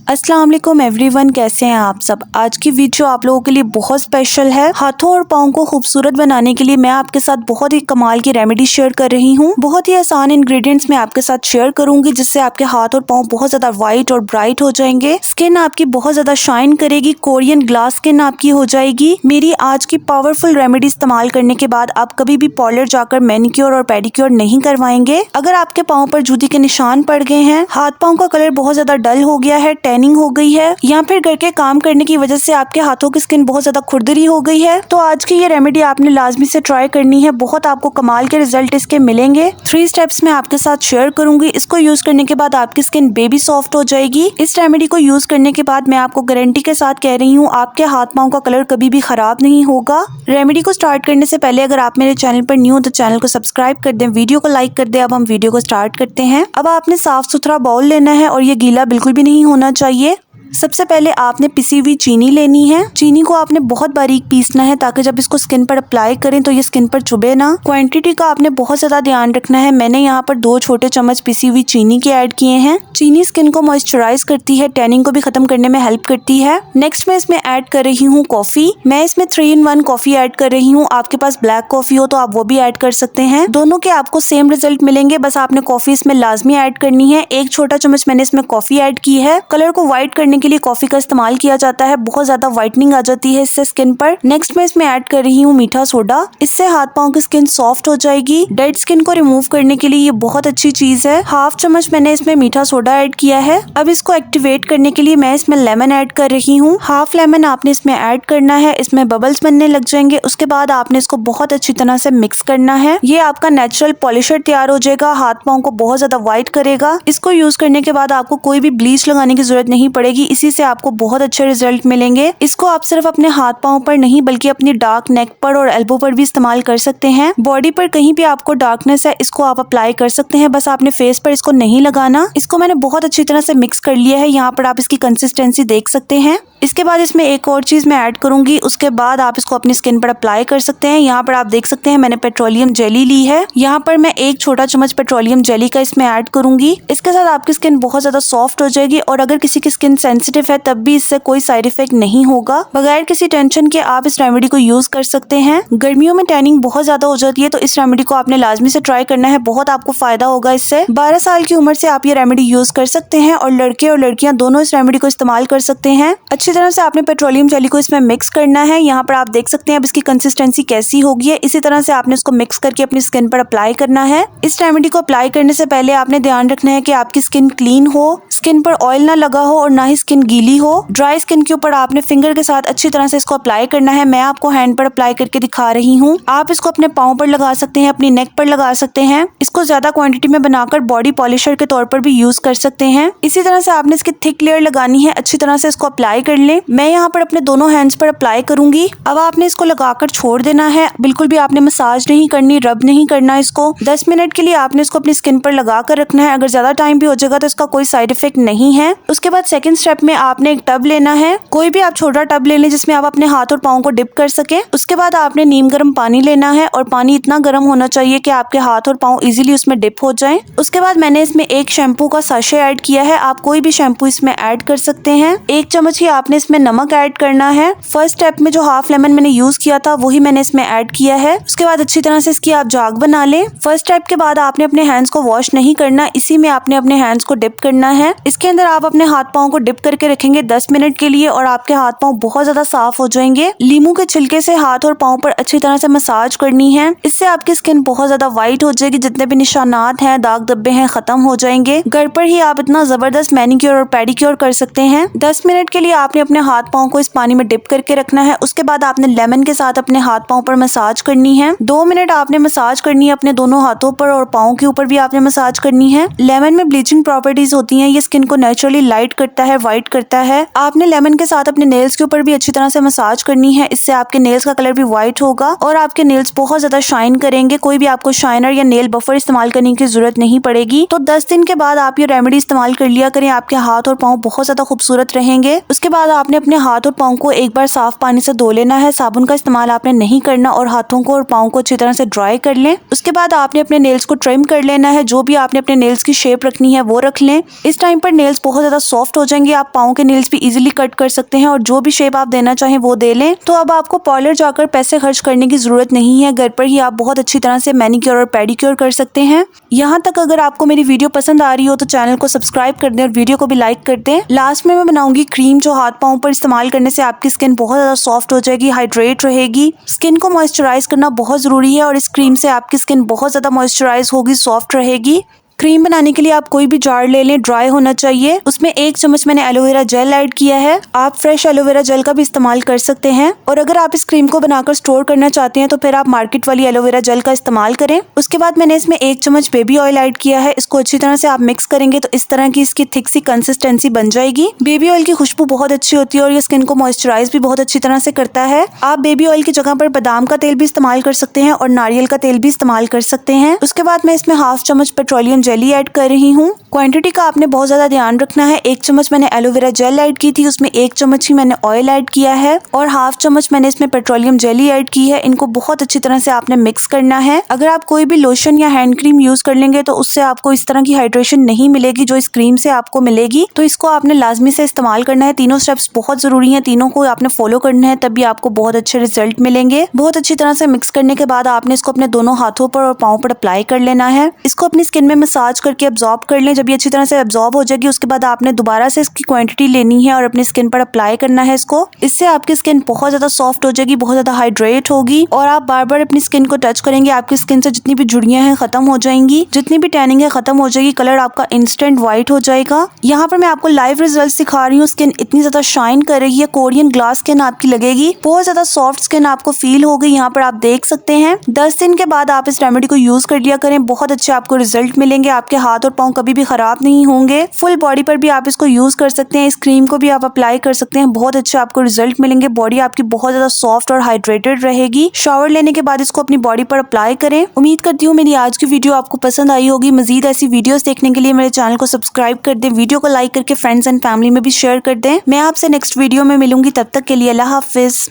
अस्सलाम वालेकुम एवरीवन, कैसे हैं आप सब। आज की वीडियो आप लोगों के लिए बहुत स्पेशल है। हाथों और पाँव को खूबसूरत बनाने के लिए मैं आपके साथ बहुत ही कमाल की रेमेडी शेयर कर रही हूँ। बहुत ही आसान इंग्रेडिएंट्स मैं आपके साथ शेयर करूंगी जिससे आपके हाथ और पाँव बहुत ज्यादा व्हाइट और ब्राइट हो जाएंगे। स्किन आपकी बहुत ज्यादा शाइन करेगी, कोरियन ग्लास स्किन आपकी हो जाएगी। मेरी आज की पावरफुल रेमेडी इस्तेमाल करने के बाद आप कभी भी पार्लर जाकर मैनिक्योर और पेडिक्योर नहीं करवाएंगे। अगर आपके पाँव पर जूती के निशान पड़ गए हैं, हाथ पाँव का कलर बहुत ज्यादा डल हो गया है, टैनिंग हो गई है, या फिर घर के काम करने की वजह से आपके हाथों की स्किन बहुत ज्यादा खुरदरी हो गई है, तो आज की ये रेमेडी आपने लाजमी से ट्राई करनी है। बहुत आपको कमाल के रिजल्ट इसके मिलेंगे। 3 स्टेप्स मैं आपके साथ शेयर करूंगी। इसको यूज करने के बाद आपकी स्किन बेबी सॉफ्ट हो जाएगी। इस रेमेडी को यूज करने के बाद मैं आपको गारंटी के साथ कह रही हूँ, आपके हाथ पाँव का कलर कभी भी खराब नहीं होगा। रेमेडी को स्टार्ट करने से पहले अगर आप मेरे चैनल पर न्यू हो तो चैनल को सब्सक्राइब कर दें, वीडियो को लाइक कर दें। अब हम वीडियो को स्टार्ट करते हैं। अब आपने साफ सुथरा बाउल लेना है और ये गीला बिल्कुल भी नहीं होना चाहिए। सबसे पहले आपने पिसी हुई चीनी लेनी है। चीनी को आपने बहुत बारीक पीसना है ताकि जब इसको स्किन पर अप्लाई करें तो ये स्किन पर चुभे ना। क्वांटिटी का आपने बहुत ज्यादा ध्यान रखना है। मैंने यहाँ पर 2 छोटे चम्मच पिसी हुई चीनी के ऐड किए हैं। चीनी स्किन को मॉइस्चराइज करती है, टैनिंग को भी खत्म करने में हेल्प करती है। नेक्स्ट मैं इसमें ऐड कर रही हूँ कॉफी। मैं इसमें 3 in 1 कॉफी ऐड कर रही हूँ। आपके पास ब्लैक कॉफी हो तो आप वो भी ऐड कर सकते हैं। दोनों के आपको सेम रिजल्ट मिलेंगे, बस आपने कॉफी इसमें लाजमी ऐड करनी है। 1 छोटा चम्मच मैंने इसमें कॉफी ऐड की है। कलर को व्हाइट करने के लिए कॉफी का इस्तेमाल किया जाता है। बहुत ज्यादा व्हाइटनिंग आ जाती है इससे स्किन पर। नेक्स्ट मैं इसमें ऐड कर रही हूँ मीठा सोडा। इससे हाथ पाँव की स्किन सॉफ्ट हो जाएगी। डेड स्किन को रिमूव करने के लिए ये बहुत अच्छी चीज है। 1/2 चम्मच मैंने इसमें मीठा सोडा ऐड किया है। अब इसको एक्टिवेट करने के लिए मैं इसमें लेमन ऐड कर रही हूँ। 1/2 लेमन आपने इसमें ऐड करना है। इसमें बबल्स बनने लग जाएंगे। उसके बाद आपने इसको बहुत अच्छी तरह से मिक्स करना है। ये आपका नेचुरल पॉलिशर तैयार हो जाएगा। हाथ पाँव को बहुत ज्यादा व्हाइट करेगा। इसको यूज करने के बाद आपको कोई भी ब्लीच लगाने की जरूरत नहीं पड़ेगी। इसी से आपको बहुत अच्छे रिजल्ट मिलेंगे। इसको आप सिर्फ अपने हाथ पाँव पर नहीं बल्कि अपनी डार्क नेक पर और एल्बो पर भी इस्तेमाल कर सकते हैं। बॉडी पर कहीं भी आपको डार्कनेस है इसको आप अप्लाई कर सकते हैं, बस आपने फेस पर इसको नहीं लगाना। इसको मैंने बहुत अच्छी तरह से मिक्स कर लिया है। यहाँ पर आप इसकी कंसिस्टेंसी देख सकते हैं। इसके बाद इसमें एक और चीज मैं ऐड करूंगी। उसके बाद आप इसको अपनी स्किन पर अप्लाई कर सकते हैं। यहाँ पर आप देख सकते हैं मैंने पेट्रोलियम जेली ली है। यहाँ पर मैं 1 छोटा चम्मच पेट्रोलियम जेली का इसमें ऐड करूंगी। इसके साथ आपकी स्किन बहुत ज्यादा सॉफ्ट हो जाएगी और अगर किसी की स्किन सेंसिटिव है तब भी इससे कोई साइड इफेक्ट नहीं होगा। बगैर किसी टेंशन के आप इस रेमेडी को यूज कर सकते हैं। गर्मियों में टैनिंग बहुत ज्यादा हो जाती है तो इस रेमेडी को आपने लाजमी से ट्राई करना है। बहुत आपको फायदा होगा इससे। 12 साल की उम्र से आप ये रेमेडी यूज कर सकते हैं और लड़के और लड़कियां दोनों इस रेमेडी को इस्तेमाल कर सकते हैं। अच्छी तरह से आपने पेट्रोलियम जेली को इसमें मिक्स करना है। यहाँ पर आप देख सकते हैं अब इसकी कंसिस्टेंसी कैसी होगी है। इसी तरह से आपने इसको मिक्स करके अपनी स्किन पर अप्लाई करना है। इस रेमेडी को अप्लाई करने से पहले आपने ध्यान रखना है कि आपकी स्किन क्लीन हो, स्किन पर ऑयल ना लगा हो और ना ही स्किन गीली हो। ड्राई स्किन के ऊपर आपने फिंगर के साथ अच्छी तरह से इसको अप्लाई करना है। मैं आपको हैंड पर अप्लाई करके दिखा रही हूँ। आप इसको अपने पाँव पर लगा सकते हैं, अपनी नेक पर लगा सकते हैं। इसको ज्यादा क्वांटिटी में बनाकर बॉडी पॉलिशर के तौर पर भी यूज कर सकते हैं। इसी तरह से आपने इसकी थिक लेयर लगानी है। अच्छी तरह से इसको अप्लाई कर लें। मैं यहाँ पर अपने दोनों हैंड्स पर अप्लाई करूंगी। अब आपने इसको लगाकर छोड़ देना है। बिल्कुल भी आपने मसाज नहीं करनी, रब नहीं करना। इसको 10 मिनट के लिए आपने इसको अपनी स्किन पर लगा कर रखना है। अगर ज्यादा टाइम भी हो जाएगा तो इसका कोई साइड इफेक्ट नहीं है। उसके बाद सेकंड स्टेप में आपने एक टब लेना है। कोई भी आप छोटा टब ले लें जिसमें आप अपने हाथ और पाँव को डिप कर सके। उसके बाद आपने नीम गर्म पानी लेना है और पानी इतना गर्म होना चाहिए कि आपके हाथ और पाँव इजीली उसमें डिप हो जाएं। उसके बाद मैंने इसमें 1 शैम्पू का साशे ऐड किया है। आप कोई भी शैम्पू इसमें ऐड कर सकते हैं। 1 चम्मच ही आपने इसमें नमक ऐड करना है। फर्स्ट स्टेप में जो 1/2 लेमन मैंने यूज किया था वही मैंने इसमें ऐड किया है। उसके बाद अच्छी तरह से इसकी आप जाग बना लें। फर्स्ट स्टेप के बाद आपने अपने हैंड्स को वॉश नहीं करना, इसी में आपने अपने हैंड्स को डिप करना है। इसके अंदर आप अपने हाथ पाँव को डिप करके रखेंगे 10 मिनट के लिए और आपके हाथ पाँव बहुत ज्यादा साफ हो जाएंगे। लीमू के छिलके से हाथ और पाँव पर अच्छी तरह से मसाज करनी है। इससे आपकी स्किन बहुत ज्यादा व्हाइट हो जाएगी। जितने भी निशानात हैं, दाग धब्बे हैं, खत्म हो जाएंगे। घर पर ही आप इतना जबरदस्त मैनिक्योर और पेडिक्योर कर सकते हैं। 10 मिनट के लिए आपने अपने हाथ पाँव को इस पानी में डिप करके रखना है। उसके बाद आपने लेमन के साथ अपने हाथ पाँव पर मसाज करनी है। 2 मिनट आपने मसाज करनी है अपने दोनों हाथों पर और पाँव के ऊपर भी आपने मसाज करनी है। लेमन में ब्लीचिंग प्रॉपर्टीज होती हैं। ये स्किन को नेचुरली लाइट करता है, व्हाइट करता है। आपने लेमन के साथ अपने नेल्स के ऊपर भी अच्छी तरह से मसाज करनी है। इससे आपके नेल्स का कलर भी व्हाइट होगा और आपके नेल्स बहुत ज्यादा शाइन करेंगे। कोई भी आपको शाइनर या नेल बफर इस्तेमाल करने की जरूरत नहीं पड़ेगी। तो 10 दिन के बाद आप ये रेमेडी इस्तेमाल कर लिया करें। आपके हाथ और पाँव बहुत ज्यादा खूबसूरत रहेंगे। उसके बाद बाद आपने अपने हाथ और पाँव को एक बार साफ पानी से धो लेना है। साबुन का इस्तेमाल आपने नहीं करना और हाथों को और पाँव को अच्छी तरह से ड्राई कर लें। उसके बाद आपने अपने नेल्स को ट्रिम कर लेना है। जो भी आपने अपने नेल्स की शेप रखनी है वो रख लें। इस टाइम पर नेल्स बहुत ज्यादा सॉफ्ट हो जाएंगे। आप पाँव के नेल्स भी इजीली कट कर सकते हैं और जो भी शेप आप देना चाहें वो दे लें। तो अब आपको पार्लर जाकर पैसे खर्च करने की जरूरत नहीं है। घर पर ही आप बहुत अच्छी तरह से मैनिक्योर और पेडिक्योर कर सकते हैं। यहाँ तक अगर आपको मेरी वीडियो पसंद आ रही हो तो चैनल को सब्सक्राइब कर दें और वीडियो को भी लाइक कर दें। लास्ट में मैं बनाऊंगी क्रीम जो हाथ पाँव पर इस्तेमाल करने से आपकी स्किन बहुत ज्यादा सॉफ्ट हो जाएगी, हाइड्रेट रहेगी। स्किन को मॉइस्चराइज करना बहुत जरूरी है और इस क्रीम से आपकी स्किन बहुत ज्यादा मॉइस्चराइज होगी, सॉफ्ट रहेगी। क्रीम बनाने के लिए आप कोई भी जार ले लें, ड्राई होना चाहिए। उसमें 1 चम्मच मैंने एलोवेरा जेल ऐड किया है। आप फ्रेश एलोवेरा जेल का भी इस्तेमाल कर सकते हैं और अगर आप इस क्रीम को बनाकर स्टोर करना चाहते हैं तो फिर आप मार्केट वाली एलोवेरा जेल का इस्तेमाल करें। उसके बाद मैंने इसमें 1 चम्मच बेबी ऑयल ऐड किया है। इसको अच्छी तरह से आप मिक्स करेंगे तो इस तरह की इसकी थिक सी कंसिस्टेंसी बन जाएगी। बेबी ऑयल की खुशबू बहुत अच्छी होती है और ये स्किन को मॉइस्चराइज भी बहुत अच्छी तरह से करता है। आप बेबी ऑयल की जगह पर बादाम का तेल भी इस्तेमाल कर सकते हैं और नारियल का तेल भी इस्तेमाल कर सकते हैं। उसके बाद मैं इसमें 1/2 चम्मच पेट्रोलियम जेली ऐड कर रही हूँ। क्वांटिटी का आपने बहुत ज्यादा ध्यान रखना है। 1 चम्मच मैंने एलोवेरा जेल ऐड की थी, उसमें 1 चम्मच ही मैंने ऑयल ऐड किया है और 1/2 चम्मच मैंने इसमें पेट्रोलियम जेली ऐड की है। इनको बहुत अच्छी तरह से आपने मिक्स करना है। अगर आप कोई भी लोशन या हैंड क्रीम यूज कर लेंगे तो उससे आपको इस तरह की हाइड्रेशन नहीं मिलेगी जो इस क्रीम से आपको मिलेगी। तो इसको आपने लाजमी से इस्तेमाल करना है। तीनों स्टेप्स बहुत जरूरी है, तीनों को आपने फॉलो करना है, तभी आपको बहुत अच्छे रिजल्ट मिलेंगे। बहुत अच्छी तरह से मिक्स करने के बाद आपने इसको अपने दोनों हाथों पर और पाँव पर अप्लाई कर लेना है। इसको अपनी स्किन में मसाज करके एब्जॉर्ब कर लें। जब ये अच्छी तरह से एब्जॉर्ब हो जाएगी उसके बाद आपने दोबारा से इसकी क्वांटिटी लेनी है और अपनी स्किन पर अप्लाई करना है इसको। इससे आपकी स्किन बहुत ज्यादा सॉफ्ट हो जाएगी, बहुत ज्यादा हाइड्रेट होगी और आप बार बार अपनी स्किन को टच करेंगे, आपकी स्किन से जितनी भी झुर्रियां हैं खत्म हो जाएंगी, जितनी भी टैनिंग है खत्म हो जाएगी, कलर आपका इंस्टेंट व्हाइट हो जाएगा। यहाँ पर मैं आपको लाइव रिजल्ट दिखा रही हूँ। स्किन इतनी ज्यादा शाइन कर रही है, कोरियन ग्लास स्किन आपकी लगेगी, बहुत ज्यादा सॉफ्ट स्किन आपको फील होगी। यहाँ पर आप देख सकते हैं 10 दिन के बाद आप इस रेमेडी को यूज कर लिया करें, बहुत अच्छे आपको रिजल्ट मिलेंगे। आपके हाथ और पाँव कभी भी खराब नहीं होंगे। फुल बॉडी पर भी आप इसको यूज कर सकते हैं। इस क्रीम को भी आप अप्लाई कर सकते हैं, बहुत अच्छे आपको रिजल्ट मिलेंगे। बॉडी आपकी बहुत ज्यादा सॉफ्ट और हाइड्रेटेड रहेगी। शावर लेने के बाद इसको अपनी बॉडी पर अप्लाई करें। उम्मीद करती हूँ मेरी आज की वीडियो आपको पसंद आई होगी। मजीद ऐसी वीडियोस देखने के लिए मेरे चैनल को सब्सक्राइब कर दें, वीडियो को लाइक करके फ्रेंड्स एंड फैमिली में भी शेयर कर दें। मैं आपसे नेक्स्ट वीडियो में मिलूंगी, तब तक के लिए अल्लाह हाफिज।